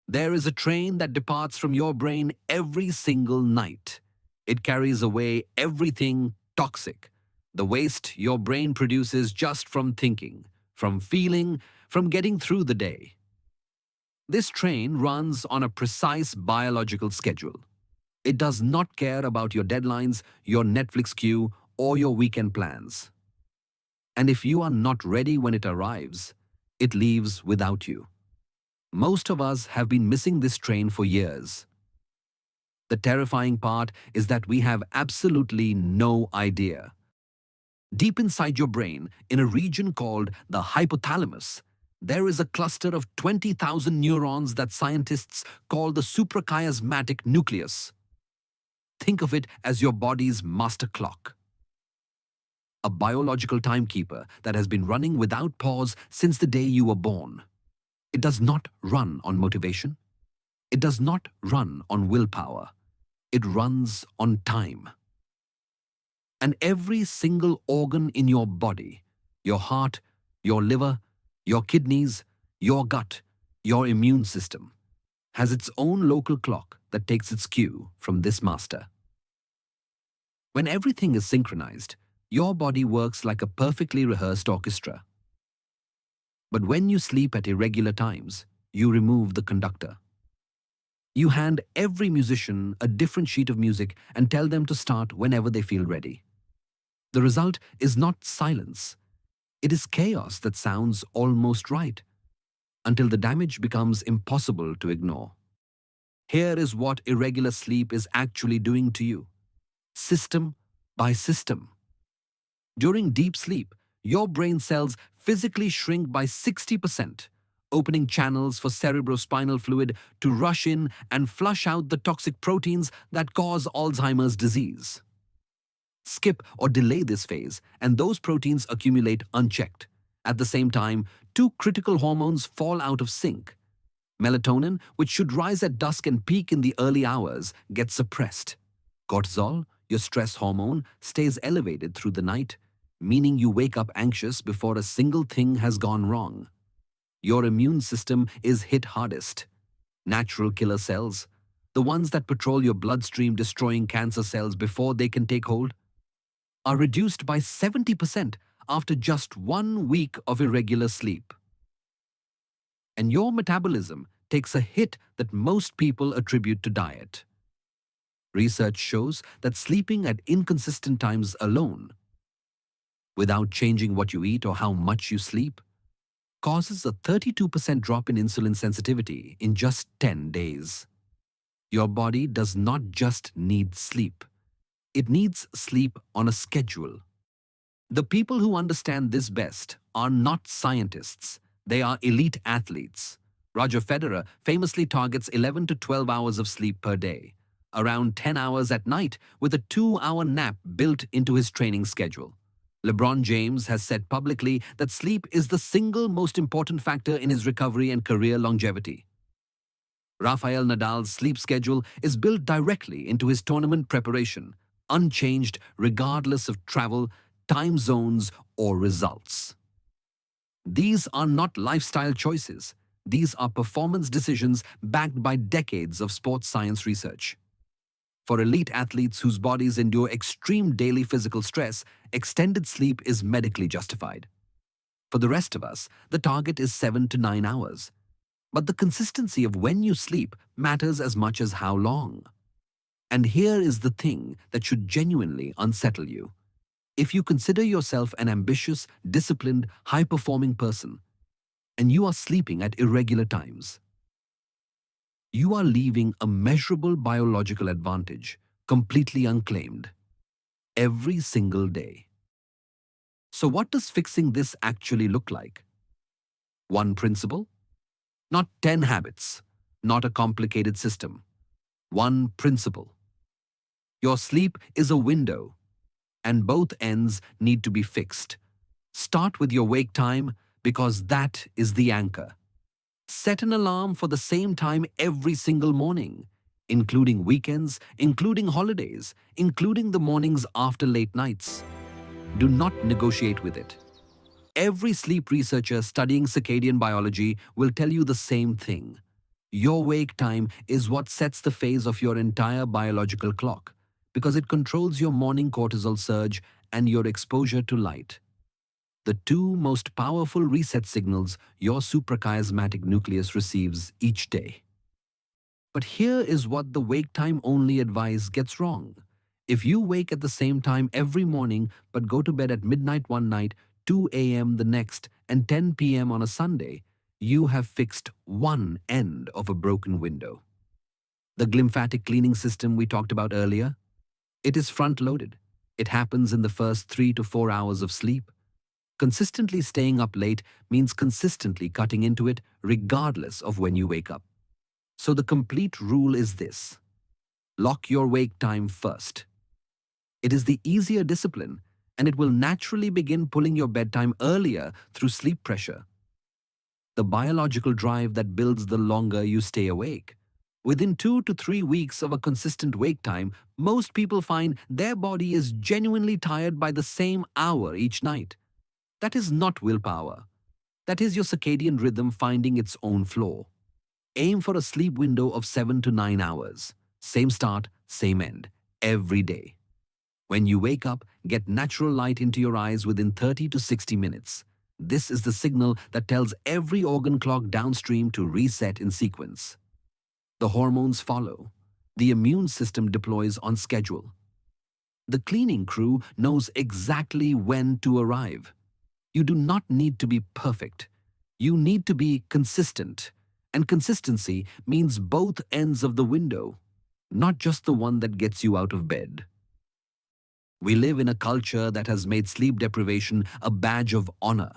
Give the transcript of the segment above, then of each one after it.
There is a train that departs from your brain every single night. It carries away everything toxic, the waste your brain produces just from thinking, from feeling, from getting through the day. This train runs on a precise biological schedule. It does not care about your deadlines, your Netflix queue, or your weekend plans. And if you are not ready when it arrives, it leaves without you. Most of us have been missing this train for years. The terrifying part is that we have absolutely no idea. Deep inside your brain, in a region called the hypothalamus, there is a cluster of 20,000 neurons that scientists call the suprachiasmatic nucleus. Think of it as your body's master clock, a biological timekeeper that has been running without pause since the day you were born. It does not run on motivation. It does not run on willpower. It runs on time. And every single organ in your body, your heart, your liver, your kidneys, your gut, your immune system, has its own local clock that takes its cue from this master. When everything is synchronized, your body works like a perfectly rehearsed orchestra. But when you sleep at irregular times, you remove the conductor. You hand every musician a different sheet of music and tell them to start whenever they feel ready. The result is not silence. It is chaos that sounds almost right, until the damage becomes impossible to ignore. Here is what irregular sleep is actually doing to you, system by system. During deep sleep, your brain cells physically shrink by 60%, opening channels for cerebrospinal fluid to rush in and flush out the toxic proteins that cause Alzheimer's disease. Skip or delay this phase, and those proteins accumulate unchecked. At the same time, two critical hormones fall out of sync. Melatonin, which should rise at dusk and peak in the early hours, gets suppressed. Cortisol, your stress hormone, stays elevated through the night, meaning you wake up anxious before a single thing has gone wrong. Your immune system is hit hardest. Natural killer cells, the ones that patrol your bloodstream destroying cancer cells before they can take hold, are reduced by 70% after just 1 week of irregular sleep. And your metabolism takes a hit that most people attribute to diet. Research shows that sleeping at inconsistent times alone, without changing what you eat or how much you sleep, causes a 32% drop in insulin sensitivity in just 10 days. Your body does not just need sleep. It needs sleep on a schedule. The people who understand this best are not scientists. They are elite athletes. Roger Federer famously targets 11 to 12 hours of sleep per day, around 10 hours at night with a 2-hour nap built into his training schedule. LeBron James has said publicly that sleep is the single most important factor in his recovery and career longevity. Rafael Nadal's sleep schedule is built directly into his tournament preparation, unchanged regardless of travel, time zones, or results. These are not lifestyle choices. These are performance decisions backed by decades of sports science research. For elite athletes whose bodies endure extreme daily physical stress, extended sleep is medically justified. For the rest of us, the target is 7 to 9 hours. But the consistency of when you sleep matters as much as how long. And here is the thing that should genuinely unsettle you. If you consider yourself an ambitious, disciplined, high-performing person, and you are sleeping at irregular times, you are leaving a measurable biological advantage completely unclaimed every single day. So what does fixing this actually look like? One principle? Not 10 habits, not a complicated system. One principle. Your sleep is a window, and both ends need to be fixed. Start with your wake time because that is the anchor. Set an alarm for the same time every single morning, including weekends, including holidays, including the mornings after late nights. Do not negotiate with it. Every sleep researcher studying circadian biology will tell you the same thing. Your wake time is what sets the phase of your entire biological clock because it controls your morning cortisol surge and your exposure to light, the two most powerful reset signals your suprachiasmatic nucleus receives each day. But here is what the wake time only advice gets wrong. If you wake at the same time every morning but go to bed at midnight one night, 2 a.m. the next, and 10 p.m. on a Sunday, you have fixed one end of a broken window. The glymphatic cleaning system we talked about earlier, it is front-loaded. It happens in the first 3 to 4 hours of sleep. Consistently staying up late means consistently cutting into it regardless of when you wake up. So the complete rule is this: lock your wake time first. It is the easier discipline, and it will naturally begin pulling your bedtime earlier through sleep pressure, the biological drive that builds the longer you stay awake. Within 2 to 3 weeks of a consistent wake time, most people find their body is genuinely tired by the same hour each night. That is not willpower. That is your circadian rhythm finding its own flow. Aim for a sleep window of 7 to 9 hours. Same start, same end, every day. When you wake up, get natural light into your eyes within 30 to 60 minutes. This is the signal that tells every organ clock downstream to reset in sequence. The hormones follow. The immune system deploys on schedule. The cleaning crew knows exactly when to arrive. You do not need to be perfect. You need to be consistent. And consistency means both ends of the window, not just the one that gets you out of bed. We live in a culture that has made sleep deprivation a badge of honor.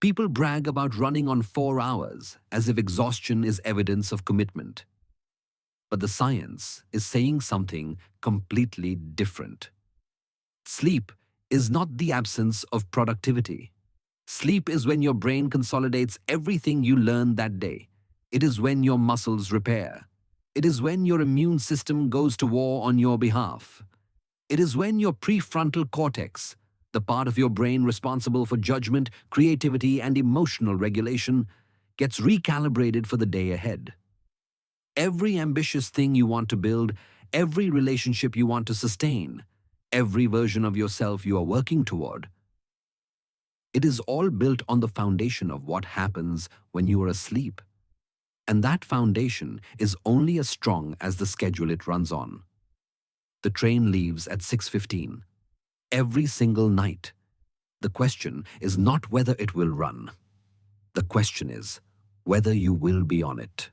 People brag about running on 4 hours as if exhaustion is evidence of commitment. But the science is saying something completely different. Sleep is not the absence of productivity. Sleep is when your brain consolidates everything you learned that day. It is when your muscles repair. It is when your immune system goes to war on your behalf. It is when your prefrontal cortex, the part of your brain responsible for judgment, creativity, and emotional regulation, gets recalibrated for the day ahead. Every ambitious thing you want to build, every relationship you want to sustain, every version of yourself you are working toward, it is all built on the foundation of what happens when you are asleep. And that foundation is only as strong as the schedule it runs on. The train leaves at 6:15. Every single night. The question is not whether it will run. The question is whether you will be on it.